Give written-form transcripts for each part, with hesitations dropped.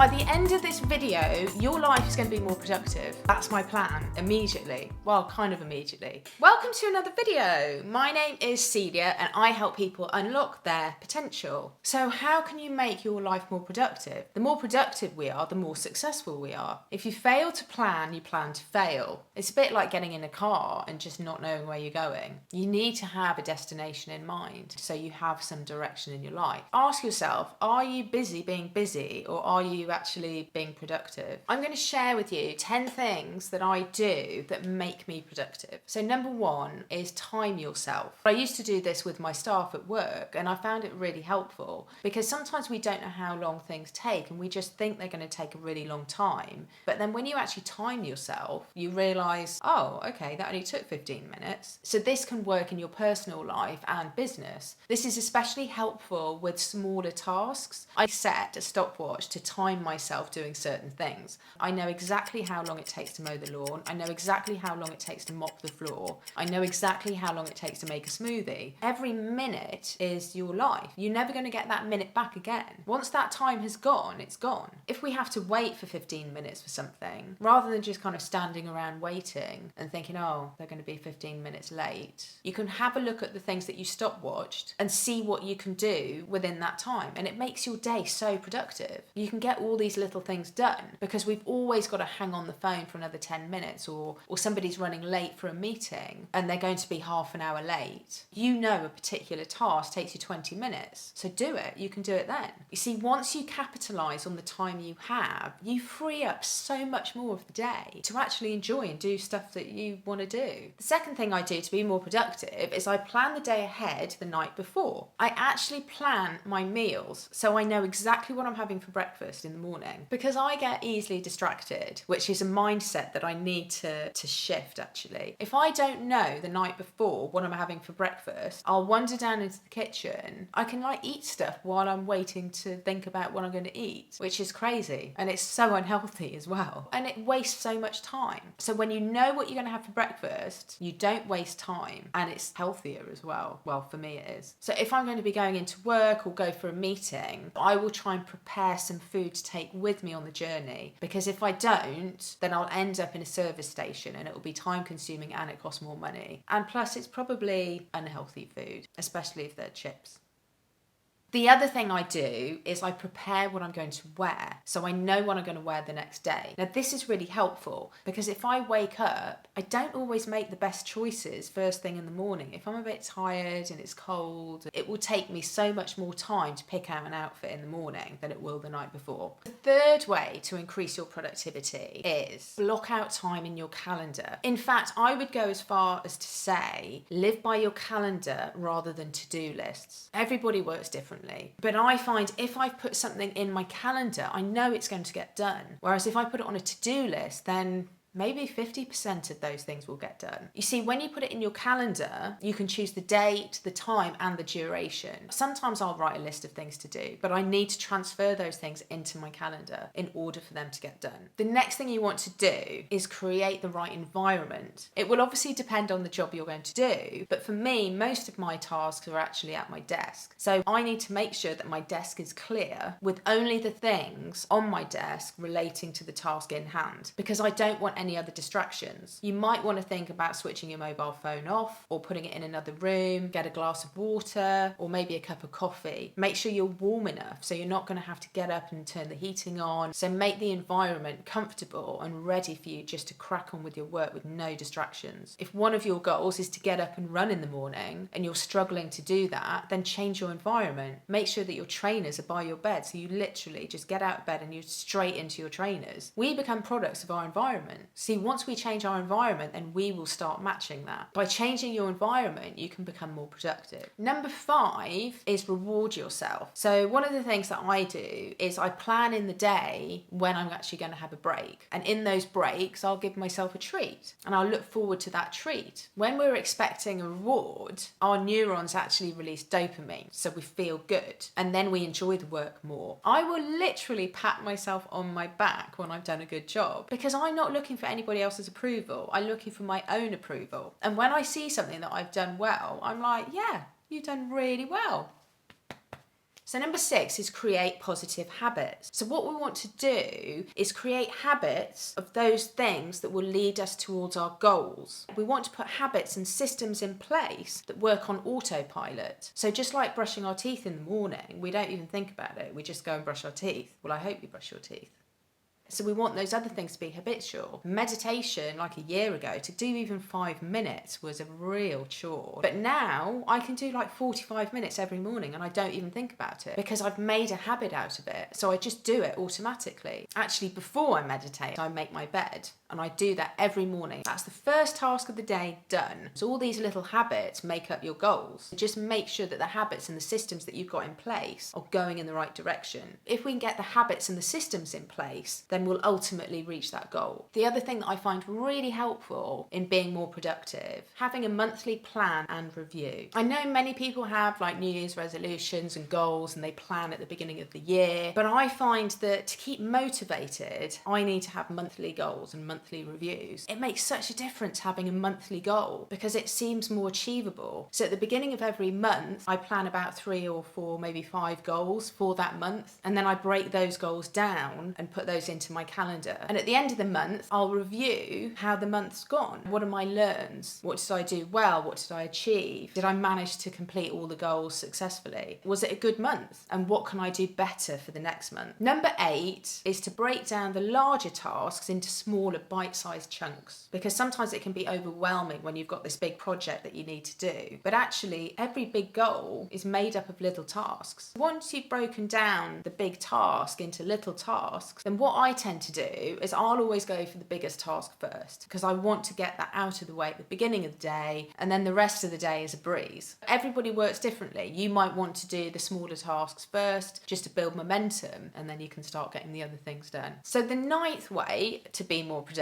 By the end of this video, your life is going to be more productive. That's my plan, immediately. Well, kind of immediately. Welcome to another video. My name is Celia and I help people unlock their potential. So how can you make your life more productive? The more productive we are, the more successful we are. If you fail to plan, you plan to fail. It's a bit like getting in a car and just not knowing where you're going. You need to have a destination in mind so you have some direction in your life. Ask yourself, are you busy being busy or are you actually being productive? I'm going to share with you 10 things that I do that make me productive. So number one is time yourself. I used to do this with my staff at work and I found it really helpful because sometimes we don't know how long things take and we just think they're going to take a really long time. But then when you actually time yourself, you realise, oh, okay, that only took 15 minutes. So this can work in your personal life and business. This is especially helpful with smaller tasks. I set a stopwatch to time myself doing certain things. I know exactly how long it takes to mow the lawn. I know exactly how long it takes to mop the floor. I know exactly how long it takes to make a smoothie. Every minute is your life. You're never going to get that minute back again. Once that time has gone, it's gone. If we have to wait for 15 minutes for something, rather than just kind of standing around waiting and thinking, oh, they're going to be 15 minutes late, you can have a look at the things that you stopwatched and see what you can do within that time. And it makes your day so productive. You can get all these little things done because we've always got to hang on the phone for another 10 minutes or somebody's running late for a meeting and they're going to be half an hour late. You know a particular task takes you 20 minutes, so do it. You can do it then. You see, once you capitalise on the time you have, you free up so much more of the day to actually enjoy and do stuff that you want to do. The second thing I do to be more productive is I plan the day ahead the night before. I actually plan my meals so I know exactly what I'm having for breakfast in the morning because I get easily distracted, which is a mindset that I need to shift actually. If I don't know the night before what I'm having for breakfast, I'll wander down into the kitchen. I can eat stuff while I'm waiting to think about what I'm going to eat, which is crazy and it's so unhealthy as well. And it wastes so much time. So when you know what you're going to have for breakfast, you don't waste time and it's healthier as well. Well, for me it is. So if I'm going to be going into work or go for a meeting, I will try and prepare some food to take with me on the journey because if I don't, then I'll end up in a service station and it will be time consuming and it costs more money. And plus it's probably unhealthy food, especially if they're chips. The other thing I do is I prepare what I'm going to wear so I know what I'm going to wear the next day. Now this is really helpful because if I wake up, I don't always make the best choices first thing in the morning. If I'm a bit tired and it's cold, it will take me so much more time to pick out an outfit in the morning than it will the night before. The third way to increase your productivity is block out time in your calendar. In fact, I would go as far as to say, live by your calendar rather than to-do lists. Everybody works differently. But I find if I've put something in my calendar, I know it's going to get done. Whereas if I put it on a to-do list, then maybe 50% of those things will get done. You see, when you put it in your calendar, you can choose the date, the time, and the duration. Sometimes I'll write a list of things to do, but I need to transfer those things into my calendar in order for them to get done. The next thing you want to do is create the right environment. It will obviously depend on the job you're going to do, but for me, most of my tasks are actually at my desk. So I need to make sure that my desk is clear with only the things on my desk relating to the task in hand, because I don't want any other distractions. You might want to think about switching your mobile phone off or putting it in another room, get a glass of water or maybe a cup of coffee. Make sure you're warm enough so you're not going to have to get up and turn the heating on. So make the environment comfortable and ready for you just to crack on with your work with no distractions. If one of your goals is to get up and run in the morning and you're struggling to do that, then change your environment. Make sure that your trainers are by your bed so you literally just get out of bed and you're straight into your trainers. We become products of our environment. See, once we change our environment, then we will start matching that. By changing your environment, you can become more productive. Number 5 is reward yourself. So one of the things that I do is I plan in the day when I'm actually going to have a break. And in those breaks, I'll give myself a treat and I'll look forward to that treat. When we're expecting a reward, our neurons actually release dopamine, so we feel good. And then we enjoy the work more. I will literally pat myself on my back when I've done a good job because I'm not looking for anybody else's approval. I'm looking for my own approval. And when I see something that I've done well, I'm like, yeah, you've done really well. So number 6 is create positive habits. So what we want to do is create habits of those things that will lead us towards our goals. We want to put habits and systems in place that work on autopilot. So just like brushing our teeth in the morning, we don't even think about it. We just go and brush our teeth. Well, I hope you brush your teeth. So we want those other things to be habitual. Meditation, like a year ago, to do even 5 minutes was a real chore. But now I can do like 45 minutes every morning and I don't even think about it because I've made a habit out of it. So I just do it automatically. Actually, before I meditate, I make my bed and I do that every morning. That's the first task of the day done. So all these little habits make up your goals. Just make sure that the habits and the systems that you've got in place are going in the right direction. If we can get the habits and the systems in place, then we'll ultimately reach that goal. The other thing that I find really helpful in being more productive, having a monthly plan and review. I know many people have like New Year's resolutions and goals and they plan at the beginning of the year, but I find that to keep motivated, I need to have monthly goals and monthly reviews. It makes such a difference having a monthly goal because it seems more achievable. So at the beginning of every month, I plan about 3 or 4, maybe 5 goals for that month, and then I break those goals down and put those into my calendar. And at the end of the month, I'll review how the month's gone. What are my learns? What did I do well? What did I achieve? Did I manage to complete all the goals successfully? Was it a good month? And what can I do better for the next month? Number 8 is to break down the larger tasks into smaller bite-sized chunks, because sometimes it can be overwhelming when you've got this big project that you need to do. But actually, every big goal is made up of little tasks. Once you've broken down the big task into little tasks, then what I tend to do is I'll always go for the biggest task first, because I want to get that out of the way at the beginning of the day, and then the rest of the day is a breeze. Everybody works differently. You might want to do the smaller tasks first just to build momentum, and then you can start getting the other things done. So the 9th way to be more productive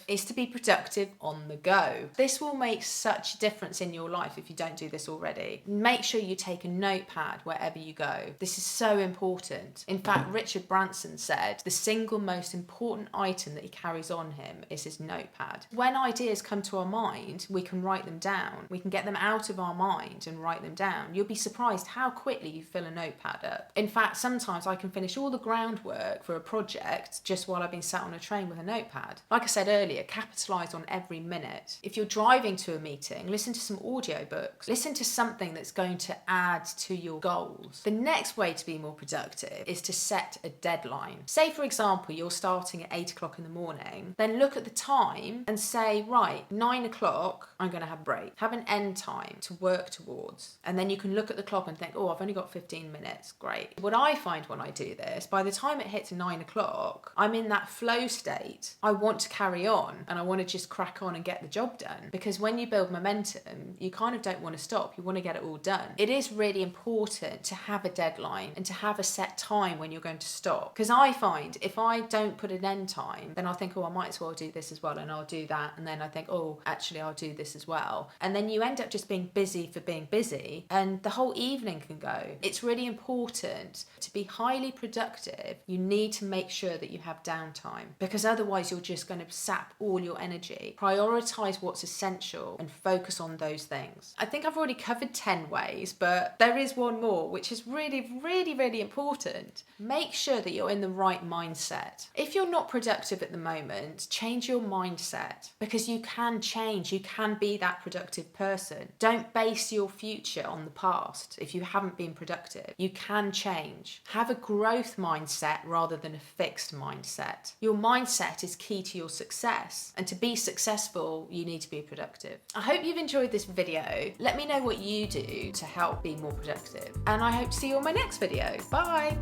is to be productive on the go. This will make such a difference in your life if you don't do this already. Make sure you take a notepad wherever you go. This is so important. In fact, Richard Branson said the single most important item that he carries on him is his notepad. When ideas come to our mind, we can write them down. We can get them out of our mind and write them down. You'll be surprised how quickly you fill a notepad up. In fact, sometimes I can finish all the groundwork for a project just while I've been sat on a train with a notepad. Like I said earlier, capitalise on every minute. If you're driving to a meeting, listen to some audiobooks. Listen to something that's going to add to your goals. The next way to be more productive is to set a deadline. Say, for example, you're starting at 8 o'clock in the morning, then look at the time and say, right, 9 o'clock, I'm going to have a break. Have an end time to work towards. And then you can look at the clock and think, oh, I've only got 15 minutes. Great. What I find when I do this, by the time it hits 9 o'clock, I'm in that flow state. I want to carry on and I want to just crack on and get the job done. Because when you build momentum, you kind of don't want to stop. You want to get it all done. It is really important to have a deadline and to have a set time when you're going to stop. Because I find if I don't put an end time, then I'll think, oh, I might as well do this as well, and I'll do that. And then I think, oh, actually, I'll do this as well. And then you end up just being busy for being busy, and the whole evening can go. It's really important to be highly productive. You need to make sure that you have downtime, because otherwise you're just going to sap all your energy. Prioritize what's essential and focus on those things. I think I've already covered 10 ways, but there is one more, which is really, really, really important. Make sure that you're in the right mindset. If you're not productive at the moment, change your mindset, because you can change. You can be that productive person. Don't base your future on the past if you haven't been productive. You can change. Have a growth mindset rather than a fixed mindset. Your mindset is key to your success, and to be successful, you need to be productive. I hope you've enjoyed this video. Let me know what you do to help be more productive, and I hope to see you on my next video. Bye!